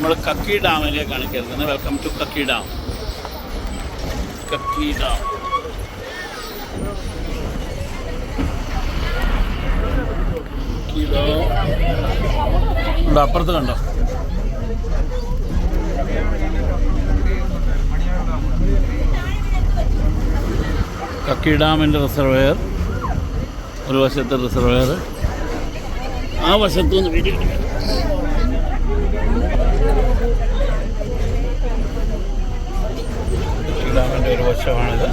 നമ്മൾ കക്കി ഡാമിലേക്കാണ് കയറുന്നത്. Welcome to Kakki dam. Kakki dam അപ്പുറത്ത് കണ്ടോ? കക്കി ഡാമിൻ്റെ റിസർവെയർ, ഒരു വശത്തെ റിസർവെയർ, ആ വശത്തുനിന്ന് വീഡിയോ കക്കി ഡാമിൻ്റെ ഒരു വശമാണിത്.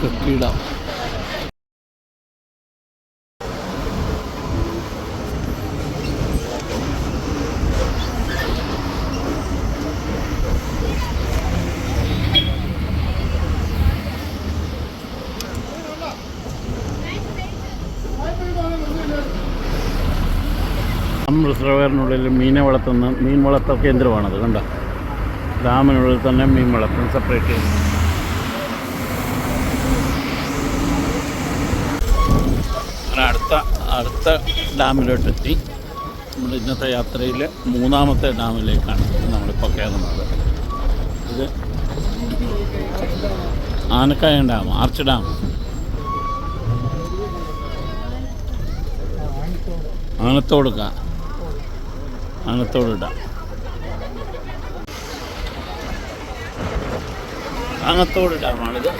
കക്കി ഡാം റിസർവയറിനുള്ളിൽ മീൻ വളർത്തൽ കേന്ദ്രമാണത്. കണ്ടോ? ഡാമിനുള്ളിൽ തന്നെ മീൻ വളർത്തുന്ന സെപ്പറേറ്റ് ചെയ്ത്. അടുത്ത ഡാമിലോട്ടെത്തി. നമ്മുടെ ഇന്നത്തെ യാത്രയിൽ മൂന്നാമത്തെ ഡാമിലേക്കാണ് നമ്മളിപ്പോൾ കയറുന്നത്. ഇത് Anakkayam dam, arch dam. Anathodu dam, Anathodu ഡാമാണിത്.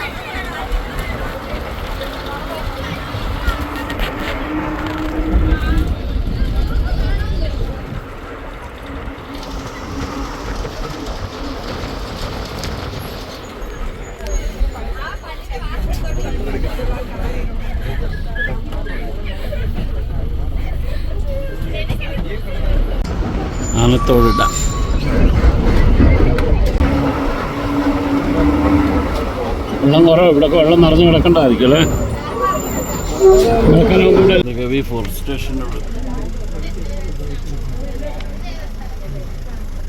ആനത്തോട് ഡാം. വെള്ളം കുറവ്, ഇവിടെ വെള്ളം നിറഞ്ഞു കിടക്കണ്ടായിരിക്കും അല്ലേ? ഗവി ഫോറസ്റ്റ് സ്റ്റേഷനോട്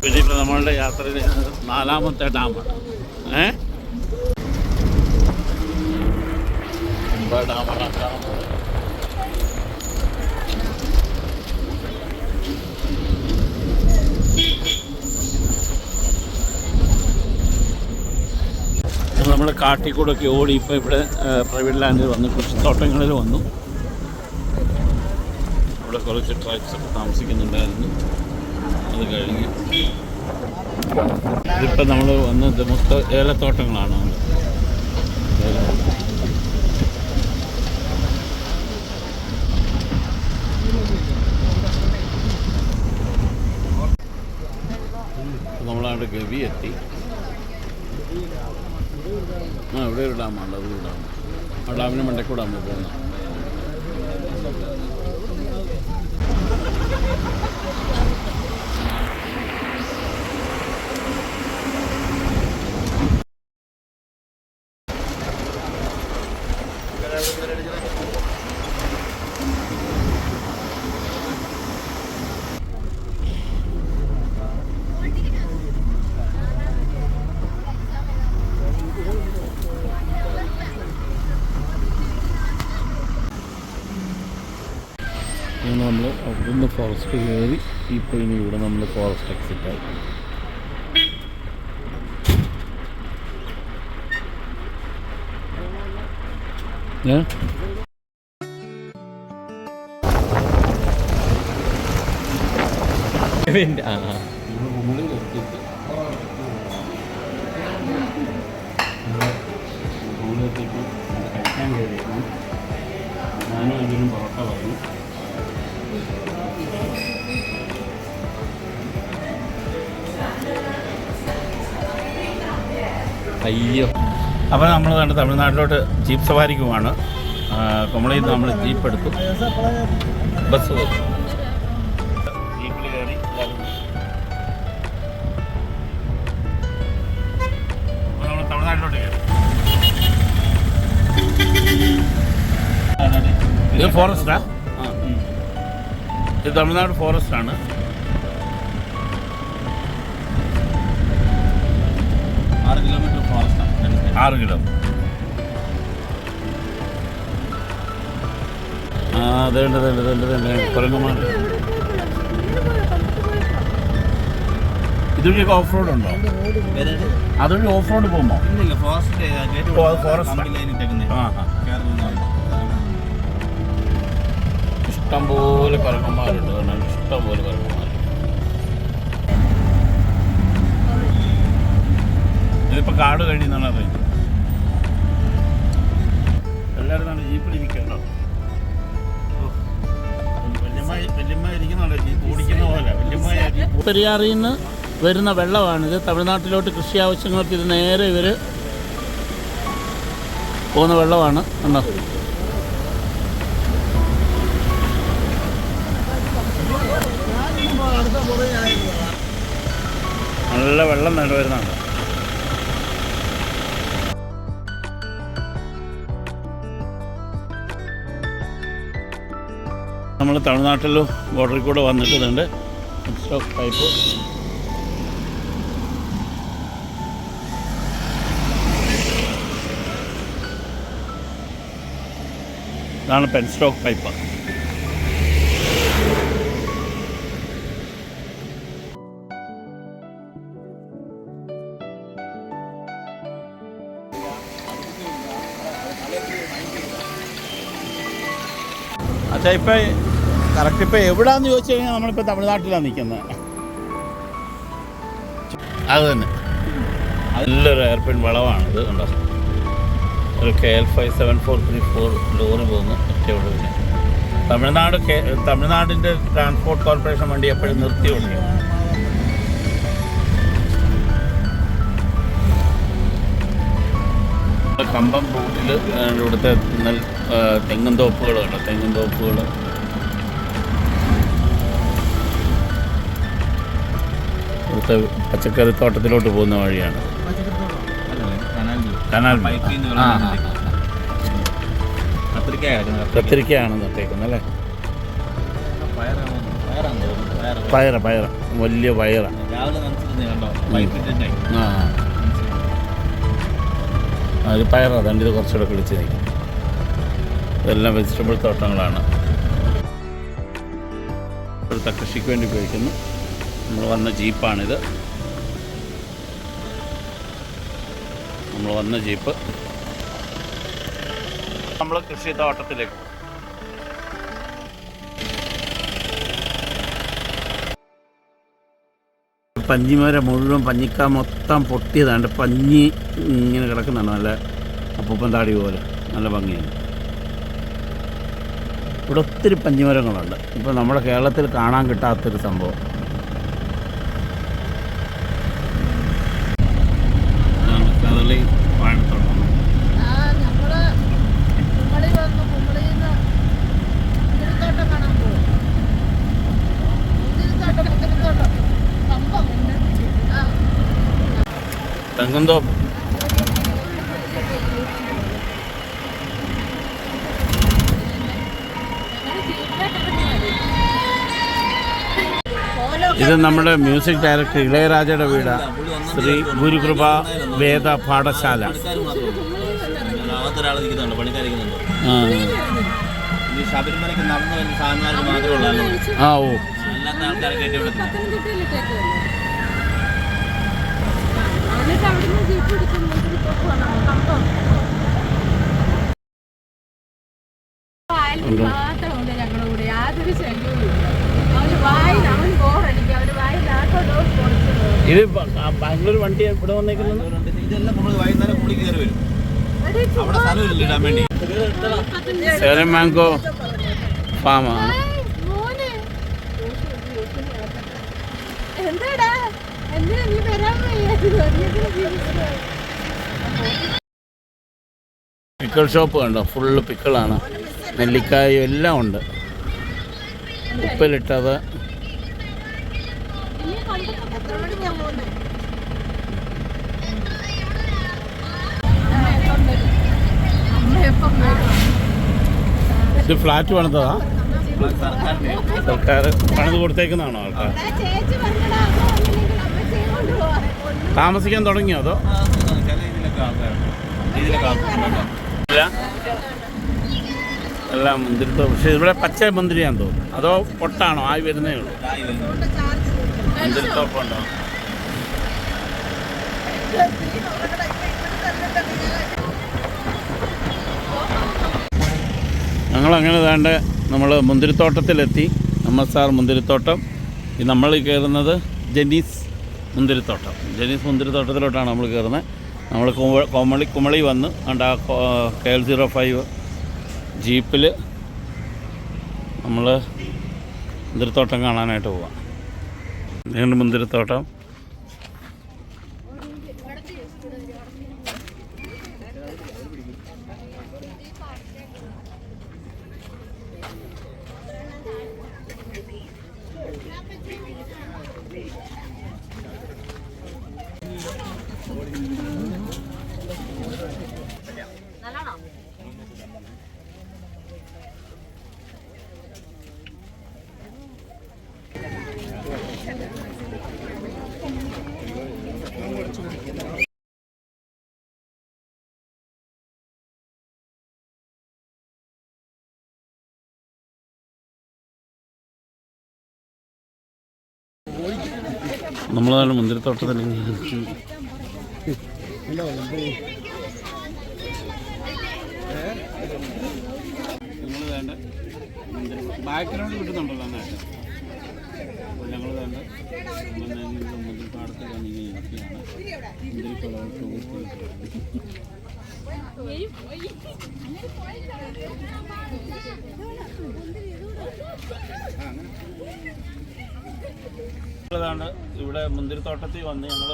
പിന്നെ ഇപ്പോൾ നമ്മളുടെ യാത്രയിൽ 4ാമത്തെ ഡാമാണ്. ഡാമാണ്. നമ്മൾ കാട്ടിക്കൂടൊക്കെ ഓടി ഇപ്പോൾ ഇവിടെ പ്രൈവറ്റ് ലാൻഡിൽ വന്നു, കൃഷിത്തോട്ടങ്ങളിൽ വന്നു. ഇവിടെ കുറച്ച് ട്രൈബ്സൊക്കെ താമസിക്കുന്നുണ്ടായിരുന്നു. അത് കഴിഞ്ഞ് ഇതിപ്പോൾ നമ്മൾ വന്നത് മൊത്തം ഏലത്തോട്ടങ്ങളാണ്. നമ്മളവിടെ ഗവി എത്തി. ഇവിടെ ഒരു ഡാമാണ്, അതൊരു ഡാം. ആ ഡാമിന് മണ്ടക്കൂടെ നമ്മൾ പോകുന്നത്. നമ്മൾ അവിടുന്ന് ഫോറസ്റ്റ് കയറി ഇപ്പോൾ ഇനി ഇവിടെ നമ്മൾ ഫോറസ്റ്റ് എക്സിറ്റായി. കഴിക്കാൻ കഴിയുന്നു. ഞാനും അതിനും പൊറോട്ട പറഞ്ഞു. അയ്യോ. അപ്പോൾ നമ്മൾ കണ്ട് തമിഴ്നാട്ടിലോട്ട് ജീപ്പ് സവാരിക്ക് പോവാണ്. കുമളിയിൽ നിന്ന് നമ്മൾ ജീപ്പ് എടുത്തു, ബസ് ജീപ്പിൽ കയറി നമ്മൾ തമിഴ്നാട്ടിലോട്ട് കയറി. ഇത് ഫോറസ്റ്റാ? ഇത് തമിഴ്നാട് ഫോറസ്റ്റാണ്. 6 കിലോമീറ്റർ ഫോറസ്റ്റാണ്. 6 കിലോ. ആ അതേണ്ട കുരങ്ങന്മാർ. ഇതുവഴി ഓഫ് റോഡ് ഉണ്ടോ? അതുവഴി ഓഫ് റോഡ് പോകുമ്പോ ഇഷ്ടം പോലെ കുരങ്ങന്മാരുണ്ട്. ഇഷ്ടം പോലെ കുരങ്ങന്മാർ. ഇതിപ്പോ കാട് കഴിയുന്നാണ് അറിയുന്നത്. എല്ലാവരും നല്ല ജീപ്പിലിരിക്കണ്ടോ? പെരിയാറിൽ നിന്ന് വരുന്ന വെള്ളമാണിത്. തമിഴ്നാട്ടിലോട്ട് കൃഷി ആവശ്യങ്ങൾക്ക് ഇത് നേരെ ഇവർ പോകുന്ന വെള്ളമാണ്. കണ്ടോ? നല്ല വെള്ളം വേണ്ട വരുന്നുണ്ട്. നമ്മൾ തമിഴ്നാട്ടിൽ ബോർഡറിൽ കൂടെ വന്നിട്ടുണ്ട്. സ്റ്റോക്ക് പൈപ്പ് ഇതാണ് പെൻസ്റ്റോക്ക് പൈപ്പ്. അച്ഛാ ഇപ്പം കറക്റ്റ് ഇപ്പം എവിടെയാണെന്ന് ചോദിച്ചു കഴിഞ്ഞാൽ നമ്മളിപ്പോൾ തമിഴ്നാട്ടിലാണ് നിൽക്കുന്നത്. അത് തന്നെ നല്ലൊരു എയർപിൻ വളവാണിത്. കണ്ടോ? ഒരു KL 57434 ലോറി പോകുന്നു ഒറ്റ ഒഴിവിന്. തമിഴ്നാടിൻ്റെ ട്രാൻസ്പോർട്ട് കോർപ്പറേഷൻ വണ്ടി എപ്പോഴും നിർത്തി ഓടിക്കും. കമ്പം റൂട്ടിൽ ഇവിടുത്തെ തെങ്ങും തോപ്പുകളുണ്ട്. തെങ്ങും തോപ്പുകൾ ഇവിടുത്തെ പച്ചക്കറി തോട്ടത്തിലോട്ട് പോകുന്ന വഴിയാണ്. കനാൽ കത്തിരിക്കയാണ് നട്ടേക്കുന്നത് അല്ലേ? പയറ വലിയ പയറ. ആ അത് പയറാണ്. അതുകൊണ്ട് ഇത് കുറച്ചുകൂടെ കിളിച്ച് നിൽക്കും. ഇതെല്ലാം വെജിറ്റബിൾ തോട്ടങ്ങളാണ്. ഇവിടുത്തെ കൃഷിക്ക് വേണ്ടി ഉപയോഗിക്കുന്നു. നമ്മൾ വന്ന ജീപ്പാണിത്. ജീപ്പ് നമ്മൾ കൃഷി തോട്ടത്തിലേക്ക് പോകും. പഞ്ഞിമരം മുഴുവൻ പഞ്ഞിക്ക മൊത്തം പൊട്ടിയതാണ്ട്. പഞ്ഞി ഇങ്ങനെ കിടക്കുന്നുണ്ട്. നല്ല അപ്പൂപ്പൻ താടി പോലെ നല്ല ഭംഗിയാണ്. ഇവിടെ ഒത്തിരി പഞ്ഞിമരങ്ങളുണ്ട്. ഇപ്പോൾ നമ്മുടെ കേരളത്തിൽ കാണാൻ കിട്ടാത്തൊരു സംഭവം. കദളി വാഴത്തോട്ടം. തെങ്ങുംതോപ്പ്. ഇത് നമ്മുടെ മ്യൂസിക് ഡയറക്ടർ ഇളയരാജയുടെ വീടാണ്. ശ്രീ ഗുരുകൃപ വേദ പാഠശാല. ശബരിമലയ്ക്ക് നടന്നു വരുന്ന സാധനങ്ങൾക്ക് മാത്രമേ ഉള്ളൂ. ആ ഓ അല്ലാത്ത ആൾക്കാരെ കയറ്റി വിടത്തില്ല. ഇത് ബാംഗ്ലൂർ വണ്ടി ഇവിടെ വന്നേക്കുന്നത്. ഇതെല്ലാം നമ്മൾ വൈകുന്നേരം പുള്ളി കയറി വരും. അവിടെ സ്ഥലമില്ല ഇടാൻ വേണ്ടി. സേലം മാംഗോ ഫാമാണ്. പിക്കിൾ ഷോപ്പ് കണ്ടോ? ഫുള്ള് പിക്കിളാണ്. നെല്ലിക്കായും എല്ലാം ഉണ്ട്. ഉപ്പിലിട്ടത്. ഇത് ഫ്ലാറ്റ് പണിതതാ? സർക്കാർ പണിത് കൊടുത്തേക്കുന്നതാണോ ആൾക്കാർ? താമസിക്കാൻ തുടങ്ങിയോ അതോ ചില ഇതിലൊക്കെ ആൾക്കാരുണ്ട്. ഇതിലൊക്കെ ആൾക്കാരുണ്ട്. ഇല്ല എല്ലാം മുന്തിരിത്തോട്ടം. പക്ഷേ ഇവിടെ പച്ച മുന്തിരിയാന്ന് തോന്നുന്നു, അതോ പൊട്ടാണോ ആയി വരുന്നേ ഉള്ളൂ? മുന്തിരിത്തോട്ടം ഉണ്ടോ? ഞങ്ങളങ്ങനെ വേണ്ട നമ്മൾ മുന്തിരിത്തോട്ടത്തിലെത്തി. സാർ മുന്തിരിത്തോട്ടം. നമ്മൾ കയറുന്നത് ജെനീസ് മുന്തിരിത്തോട്ടം. ജെനീസ് മുന്തിരിത്തോട്ടത്തിലോട്ടാണ് നമ്മൾ കയറുന്നത്. നമ്മൾ കുമളി വന്ന് ആ KL05 ജീപ്പിൽ നമ്മൾ മുന്തിരിത്തോട്ടം കാണാനായിട്ട് പോവാം. നീണ്ട മുന്തിരിത്തോട്ടം. നമ്മളതാണ് മുന്തിരിത്തോട്ടത്തിൽ നിങ്ങൾ വേണ്ട ബാക്ക്ഗ്രൗണ്ട് കിട്ടുന്നുണ്ടല്ലോ നന്നായിട്ട്. അപ്പോൾ ഞങ്ങൾ വേണ്ട മുന്തിരിപ്പാടത്തിൽ വന്നിങ്ങനെ ഇരിക്കുകയാണ്. മുന്തിരിപ്പാടത്താണ് ഇവിടെ മുന്തിരിത്തോട്ടത്തിൽ വന്ന് ഞങ്ങൾ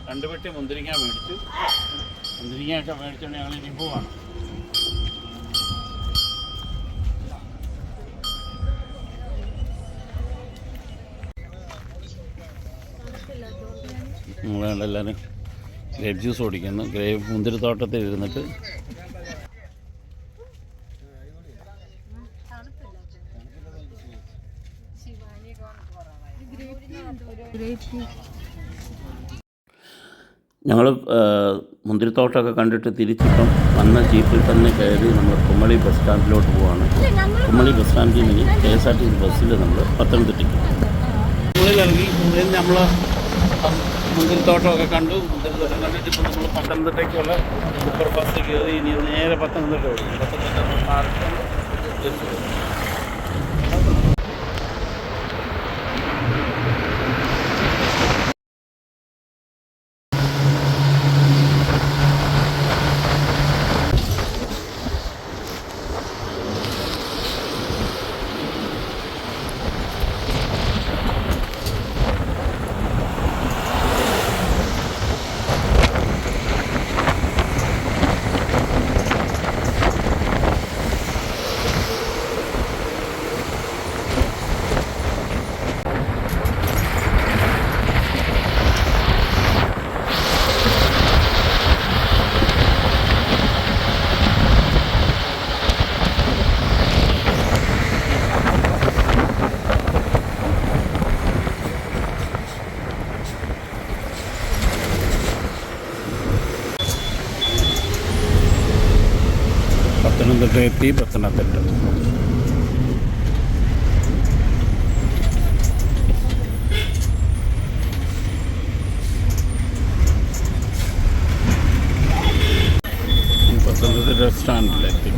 2 പെട്ടി മുന്തിരിങ്ങ മേടിച്ചു. മുന്തിരിങ്ങയൊക്കെ മേടിച്ചുകൊണ്ട് ഞങ്ങൾ ഇനി പോവാണ്. നമ്മളെല്ലാവരും ഗ്രേപ്പ് ജ്യൂസ് കുടിക്കുന്നു. മുന്തിരിത്തോട്ടത്തിൽ ഇരുന്നിട്ട് ഞങ്ങൾ മുന്തിരിത്തോട്ടമൊക്കെ കണ്ടിട്ട് തിരിച്ചിപ്പം വന്ന ജീപ്പിൽ തന്നെ കയറി നമ്മൾ കുമളി ബസ് സ്റ്റാൻഡിലോട്ട് പോവാണ്. കുമളി ബസ് സ്റ്റാൻഡിൽ നിന്ന് KSRTC ബസ്സിൽ നമ്മൾ പത്തനംതിട്ടയ്ക്ക് കുമളിയിലിറങ്ങി. കുമളിയിൽ നമ്മൾ മുന്തിരിത്തോട്ടമൊക്കെ കണ്ടു. മുന്തിരിത്തോട്ടം കണ്ടിട്ട് ഇപ്പം നമ്മൾ പത്തനംതിട്ടയ്ക്കുള്ള സൂപ്പർ ഫാസ്റ്റ് കയറി ഇനി നേരെ പത്തനംതിട്ട ഓടും. പത്തനംതിട്ട എത്തി. പത്തനംതിട്ട സ്റ്റാൻഡിലെത്തി.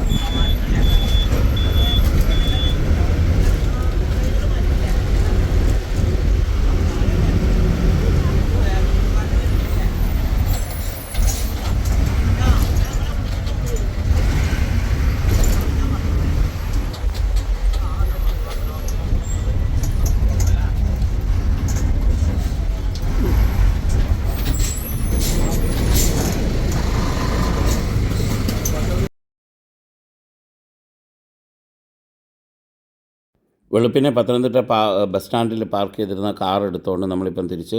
വെളുപ്പിനെ പത്തനംതിട്ട ബസ് സ്റ്റാൻഡിൽ പാർക്ക് ചെയ്തിരുന്ന കാർ എടുത്തുകൊണ്ട് നമ്മളിപ്പം തിരിച്ച്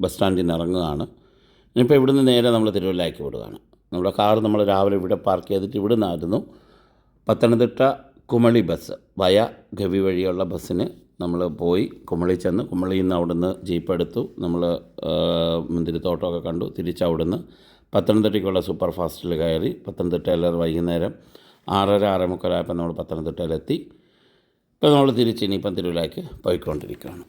ബസ് സ്റ്റാൻഡിൽ നിന്ന് ഇറങ്ങുകയാണ്. ഇനിയിപ്പോൾ ഇവിടുന്ന് നേരെ നമ്മൾ തിരുവല്ലയ്ക്ക് വിടുകയാണ്. നമ്മുടെ കാർ നമ്മൾ രാവിലെ ഇവിടെ പാർക്ക് ചെയ്തിട്ട് ഇവിടെ നിന്നായിരുന്നു പത്തനംതിട്ട കുമളി ബസ് വയ ഗവി വഴിയുള്ള ബസ്സിന് നമ്മൾ പോയി കുമളി ചെന്ന് കുമളിയിൽ നിന്ന് അവിടുന്ന് ജീപ്പ് എടുത്തു. നമ്മൾ മുന്തിരിത്തോട്ടമൊക്കെ കണ്ടു. തിരിച്ച് അവിടുന്ന് പത്തനംതിട്ടയ്ക്കുള്ള സൂപ്പർ ഫാസ്റ്റിൽ കയറി. പത്തനംതിട്ടയിൽ വൈകുന്നേരം 6:30 6:45 നമ്മൾ പത്തനംതിട്ടയിലെത്തി. ഇപ്പോൾ നമ്മൾ തിരിച്ച് ഇനിയിപ്പം തിരുവല്ലയ്ക്ക് പോയിക്കൊണ്ടിരിക്കുകയാണ്.